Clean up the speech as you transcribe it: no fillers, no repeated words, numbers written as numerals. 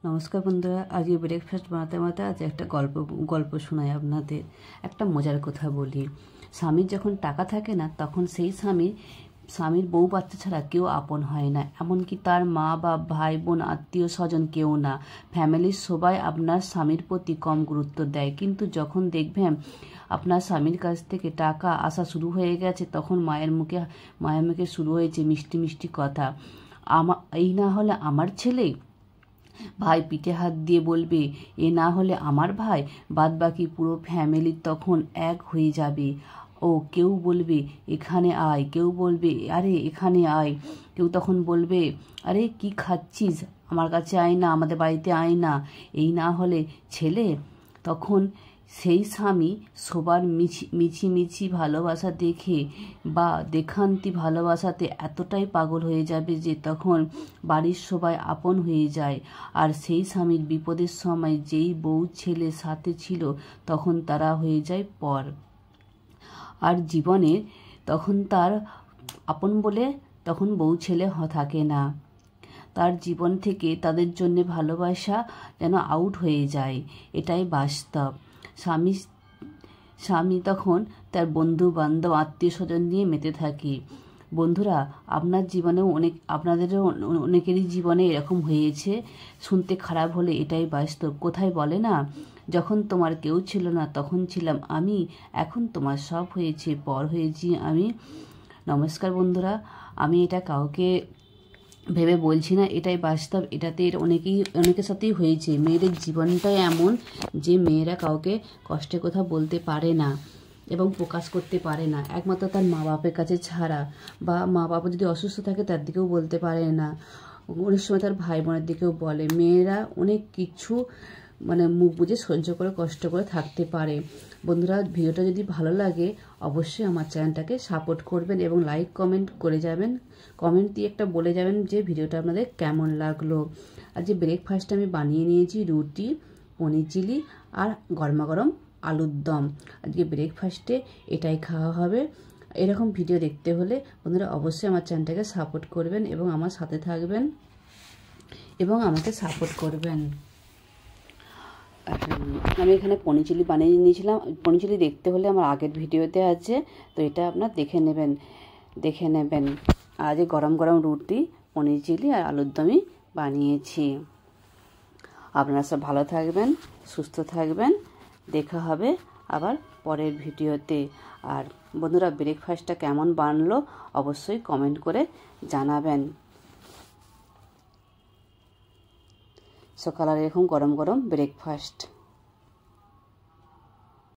নমস্কার বন্ধুরা, আজকে ব্রেকফাস্ট বানাতে বানাতে আজ একটা গল্প শোনাই আপনাদের। একটা মজার কথা বলি। স্বামীর যখন টাকা থাকে না, তখন সেই স্বামীর বউ বাচ্চা ছাড়া কেউ আপন হয় না, এমনকি তার মা বা ভাই বোন আত্মীয় স্বজন কেউ না। ফ্যামিলির সবাই আপনার স্বামীর প্রতি কম গুরুত্ব দেয়, কিন্তু যখন দেখবেন আপনার স্বামীর কাছ থেকে টাকা আসা শুরু হয়ে গেছে, তখন মায়ের মুখে শুরু হয়েছে মিষ্টি মিষ্টি কথা। এই না হলে আমার ছেলে, ভাই পিঠে হাত দিয়ে বলবে এ না হলে আমার ভাই, বাদ বাকি পুরো ফ্যামিলি তখন এক হয়ে যাবে। কেউ বলবে এখানে আয়, কেউ বলবে আরে এখানে আয়, কেউ তখন বলবে আরে কি খাচ্ছিস, আমার কাছে আয় না, আমাদের বাড়িতে আয় না। এই না হলে ছেলে, তখন সেই স্বামী সবার মিছি ভালোবাসা দেখে বা দেখান্তি ভালোবাসাতে এতটাই পাগল হয়ে যাবে যে তখন বাড়ির সবাই আপন হয়ে যায়। আর সেই স্বামীর বিপদের সময় যেই বউ ছেলে সাথে ছিল, তখন তারা হয়ে যায় পর। আর জীবনে তখন তার আপন বলে তখন বউ ছেলে থাকে না। তার জীবন থেকে তাদের জন্য ভালোবাসা যেন আউট হয়ে যায়, এটাই বাস্তব। স্বামী তখন তার বন্ধু বান্ধব আত্মীয় স্বজন নিয়ে মেতে থাকে। বন্ধুরা, আপনার জীবনেও আপনাদেরও অনেকেরই জীবনে এরকম হয়েছে। শুনতে খারাপ হলে এটাই বাস্তব। কোথায় বলে না, যখন তোমার কেউ ছিল না তখন ছিলাম আমি, এখন তোমার সব হয়েছে, পর হয়েছি আমি। নমস্কার বন্ধুরা, আমি এটা কাউকে ভেবে বলছি না, এটাই বাস্তব। এটাতে অনেকের সাথেই হয়েছে। মেয়েদের জীবনটাই এমন যে মেয়েরা কাউকে কষ্টের কথা বলতে পারে না এবং প্রকাশ করতে পারে না, একমাত্র তার মা বাপের কাছে ছাড়া। বা মা বাবা যদি অসুস্থ থাকে তার দিকেও বলতে পারে না, অনেক সময় তার ভাই বোনের দিকেও বলে। মেয়েরা অনেক কিছু মুখ বুঝে সহ্য করে কষ্ট করে থাকতে পারে। বন্ধুরা, ভিডিওটা যদি ভালো লাগে অবশ্যই আমার চ্যানেলটাকে সাপোর্ট করবেন এবং লাইক কমেন্ট করে যাবেন। কমেন্ট দিয়ে একটা বলে যাবেন যে ভিডিওটা আপনাদের কেমন লাগলো। আর যে ব্রেকফাস্টটা আমি বানিয়ে নিয়েছি, রুটি, পনির চিলি আর গরমা গরম আলুর দম। আজকে ব্রেকফাস্টে এটাই খাওয়া হবে। এরকম ভিডিও দেখতে হলে বন্ধুরা অবশ্যই আমার চ্যানেলটাকে সাপোর্ট করবেন এবং আমার সাথে থাকবেন এবং আমাকে সাপোর্ট করবেন। আমি এখানে পনির চিলি বানিয়ে নিয়েছিলাম। পনির চিলি দেখতে হলে আমার আগের ভিডিওতে আছে, তো এটা আপনার দেখে নেবেন। আজ গরম গরম রুটি, পনির চিলি আর আলুর দমই বানিয়েছি। আপনারা সব ভালো থাকবেন, সুস্থ থাকবেন। দেখা হবে আবার পরের ভিডিওতে। আর বন্ধুরা, ব্রেকফাস্টটা কেমন বানলো অবশ্যই কমেন্ট করে জানাবেন। সকালের এরকম গরম গরম ব্রেকফাস্ট।